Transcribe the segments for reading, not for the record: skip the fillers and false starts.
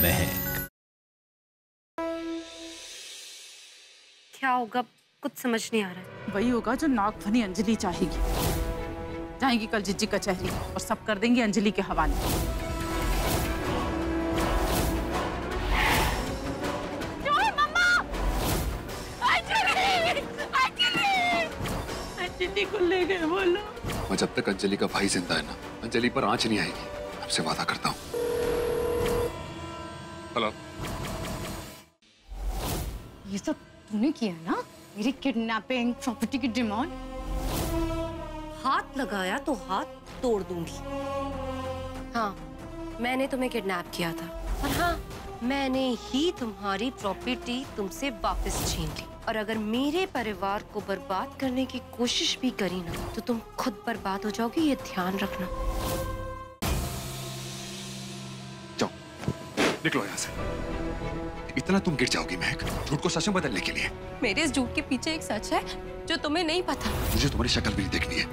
महक। क्या होगा कुछ समझ नहीं आ रहा है। वही होगा जो नाक भनी अंजलि चाहेगी। जाएंगी कल जिज्जी कचहरी और सब कर देंगी अंजलि के हवाले। अंजलि को ले गए बोलो। और जब तक अंजलि का भाई जिंदा है ना, अंजलि पर आंच नहीं आएगी। आपसे वादा करता हूँ। हेलो। ये सब तूने किया ना? मेरी किडनैपिंग, प्रॉपर्टी की डिमांड। हाथ लगाया तो हाथ तोड़ दूंगी। हाँ, मैंने तुम्हें किडनैप किया था और हाँ, मैंने ही तुम्हारी प्रॉपर्टी तुमसे वापस छीन ली। और अगर मेरे परिवार को बर्बाद करने की कोशिश भी करी ना, तो तुम खुद बर्बाद हो जाओगी, ये ध्यान रखना। जाओ, निकलो यहाँ से। इतना तुम गिर जाओगी महक, झूठ को सच में बदलने के लिए। मेरे इस झूठ के पीछे एक सच है जो तुम्हें नहीं पता। मुझे तुम्हारी शक्ल भी नहीं देखनी है।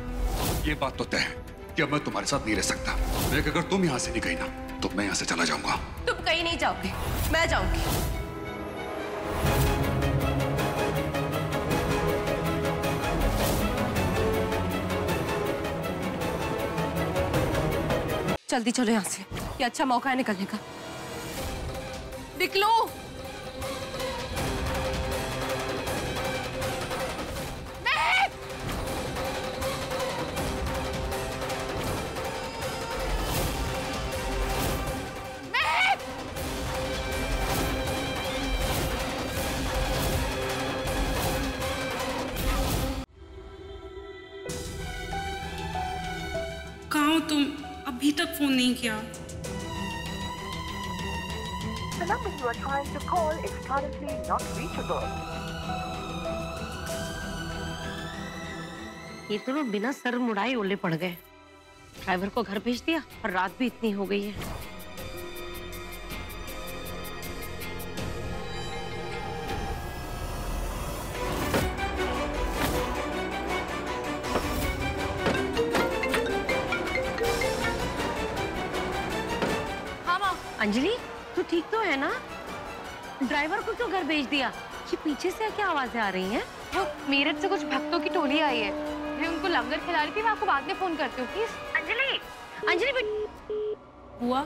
ये बात तो तय है कि अब मैं तुम्हारे साथ नहीं रह सकता। महक, अगर तुम यहाँ से नहीं गई ना, तो मैं यहाँ से चला जाऊंगा। तुम कहीं नहीं जाओगे, मैं जाऊंगी। जल्दी चलो यहाँ से, ये अच्छा मौका है निकलने का। निकलो। कहाँ हो तुम? अभी तक फोन नहीं किया। The number you are trying to call is currently not reachable. ये तो लोग बिना सर मुड़ाए ओले पड़ गए। ड्राइवर को घर भेज दिया और रात भी इतनी हो गई है। अंजलि, तू ठीक तो है ना? ड्राइवर को क्यों घर भेज दिया? ये पीछे से क्या आवाजें आ रही हैं? वो मेरठ से कुछ भक्तों की टोली आई है। मैं उनको लंगर खिला रही थी। मैं आपको बाद में फोन करती हूँ प्लीज। अंजलि, अंजलि हुआ?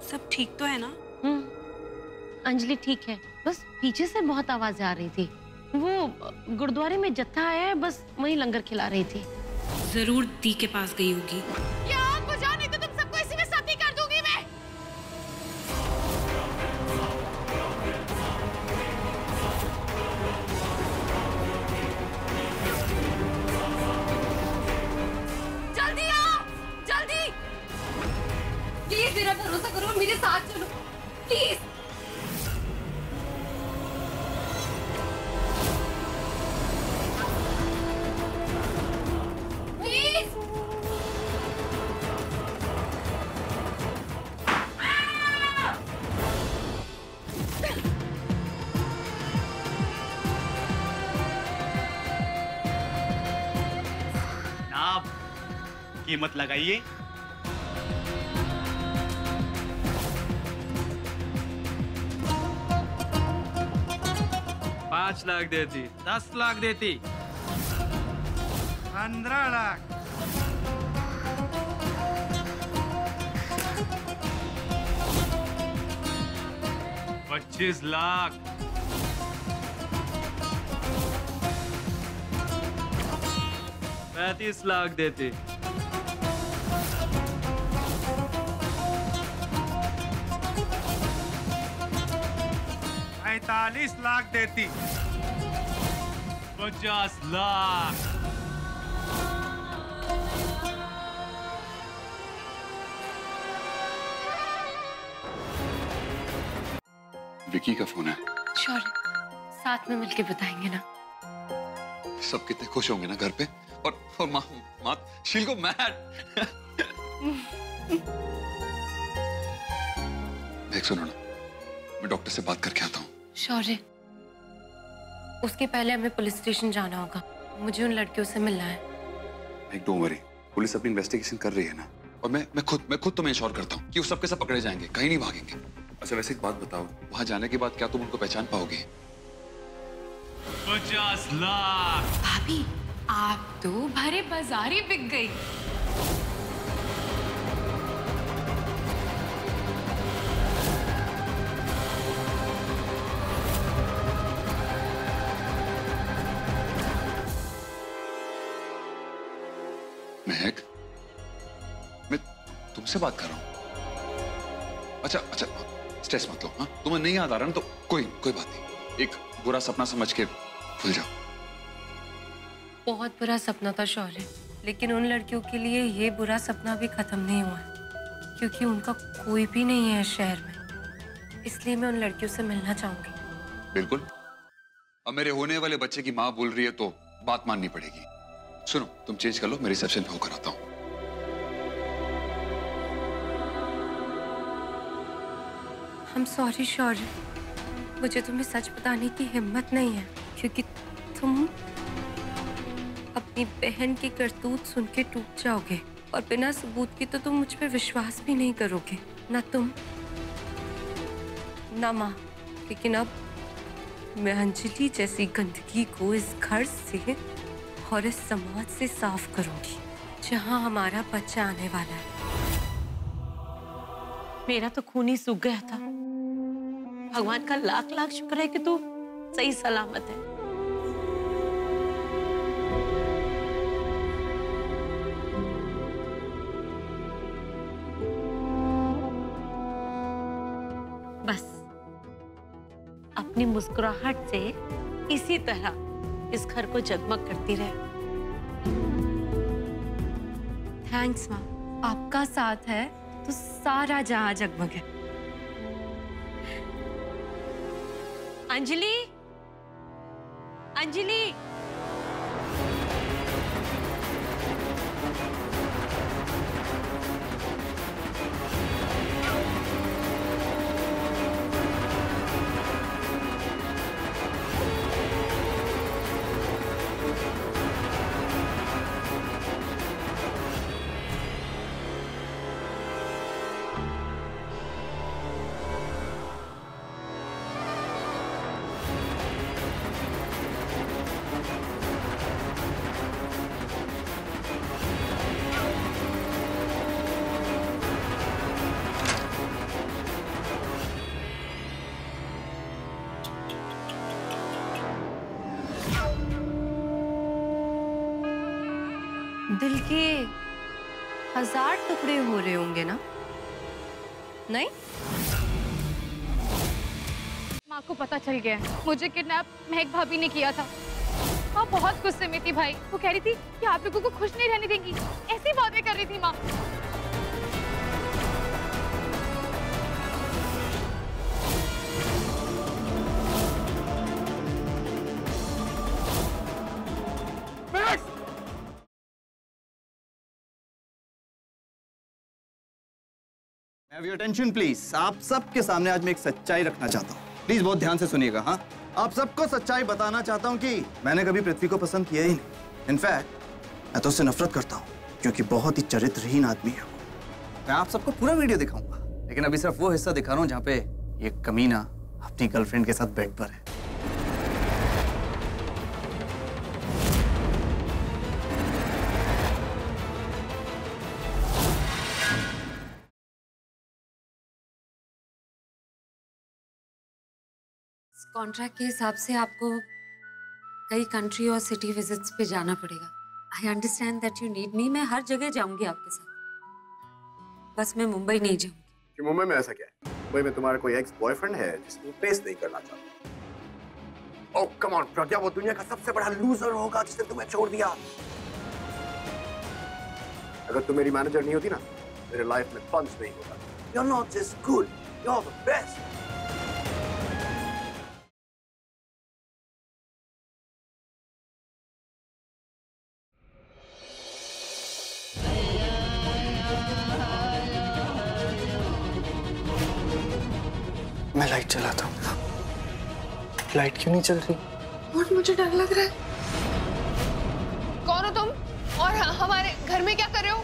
सब ठीक तो है ना? अंजलि ठीक है, बस पीछे से बहुत आवाजें आ रही थी। वो गुरुद्वारे में जत्था आया है, बस वहीं लंगर खिला रही थी। जरूर दी के पास गई होगी। नहीं तो तुम सबको इसी में सती कर दूंगी मैं। जल्दी आओ, जल्दी। प्लीज मेरा भरोसा करो, मेरे साथ चलो प्लीज। कीमत लगाइए। 5 लाख देती। 10 लाख देती। 15 लाख। 25 लाख। 35 लाख देती। 45 लाख देती। 50 लाख। विकी का फोन है। श्योर, साथ में मिलके बताएंगे ना। सब कितने खुश होंगे ना घर पे। और माँ शील को मैड। देख सुनो ना, मैं डॉक्टर से बात करके आता हूँ। शौर्य, उसके पहले हमें पुलिस स्टेशन जाना होगा। मुझे उन लड़कियों से मिलना है। डोंट वरी, पुलिस अपनी इन्वेस्टिगेशन कर रही है ना। और मैं खुद तुम्हें इंश्योर करता हूँ कि वो सबके सब पकड़े जाएंगे, कहीं नहीं भागेंगे। अच्छा वैसे एक बात बताओ, वहां जाने के बाद क्या तुम उनको पहचान पाओगे? 50 लाख। भाभी आप तो भरे बाजार ही बिक गई। महक, मैं तुमसे बात कर रहा हूं। अच्छा स्ट्रेस मत लो। हाँ, तुम्हें नहीं याद आ रहा ना तो कोई बात नहीं, एक बुरा सपना समझ के भूल जाओ। बहुत बुरा सपना था शौर्य, लेकिन उन लड़कियों के लिए ये बुरा सपना भी खत्म नहीं हुआ है, क्योंकि उनका कोई भी नहीं है शहर में। इसलिए मैं उन लड़कियों से मिलना चाहूंगी। बिल्कुल। अब मेरे होने वाले बच्चे की माँ बोल रही है तो बात माननी पड़ेगी। सुनो, तुम चेंज कर लो, मैं रिसेप्शन पे होकर आता हूँ। I'm sorry शौर्य, मुझे तुम्हें सच बताने की हिम्मत नहीं है, क्योंकि तुम अपनी बहन की करतूत सुन के टूट जाओगे और बिना सबूत के तो तुम मुझ पे विश्वास भी नहीं करोगे, ना तुम ना माँ। लेकिन अब मैं अंजलि जैसी गंदगी को इस घर से और इस समाज से साफ करूंगी, जहां हमारा बच्चा आने वाला है। मेरा तो खून ही सूख गया था। भगवान का लाख लाख शुक्र है कि तू सही सलामत है। बस अपनी मुस्कुराहट से इसी तरह इस घर को जगमग करती रहे। थैंक्स माँ, आपका साथ है तो सारा जहां जगमग है। अंजलि, अंजलि, दिल के 1000 टुकड़े हो रहे होंगे ना? नहीं? माँ को पता चल गया है, मुझे किडनैप महक भाभी ने किया था। माँ बहुत गुस्से में थी भाई। वो कह रही थी कि आप लोगों को खुश नहीं रहने देंगी, ऐसी बातें कर रही थी माँ। Have your attention please. आप सबके सामने आज मैं एक सच्चाई रखना चाहता हूँ। प्लीज बहुत ध्यान से सुनिएगा। हाँ, आप सबको सच्चाई बताना चाहता हूँ कि मैंने कभी पृथ्वी को पसंद किया ही नहीं। इनफैक्ट मैं तो उससे नफरत करता हूँ, क्योंकि बहुत ही चरित्रहीन आदमी है वो। मैं आप सबको पूरा वीडियो दिखाऊंगा, लेकिन अभी सिर्फ वो हिस्सा दिखा रहा हूँ जहाँ पे ये कमीना अपनी गर्लफ्रेंड के साथ बेड पर है। कॉन्ट्रैक्ट के हिसाब से आपको कई कंट्री और सिटी विजिट्स पे जाना पड़ेगा। I understand that you need me. मैं हर जगह जाऊंगी आपके साथ, बस मैं मुंबई नहीं जाऊंगी। कि मुंबई में ऐसा क्या है? मुंबई में तुम्हारा कोई एक्स बॉयफ्रेंड है जिसको फेस नहीं करना चाहता? ओह कम ऑन प्रज्ञा, वो दुनिया का सबसे बड़ा लूजर होगा जिसने तुम्हें छोड़ दिया। अगर तुम मेरी मैनेजर नहीं होती ना, मेरे लाइफ में पंच नहीं होता। You're not just good, you're the best. मैं लाइट चलाता हूँ। लाइट क्यों नहीं चल रही? और मुझे डर लग रहा है। कौन हो तुम और हमारे घर में क्या कर रहे हो?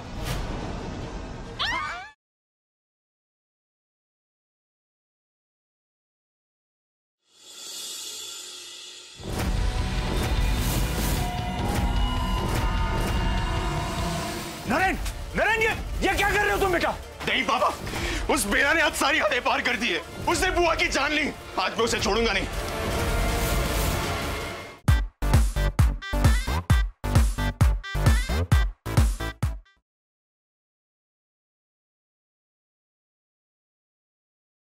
नरेन, नरेन ये क्या कर रहे हो तुम बेटा? नहीं पापा, उस बेरा ने आज सारी हदें पार कर दी है। उसने बुआ की जान ली, आज मैं उसे छोड़ूंगा नहीं।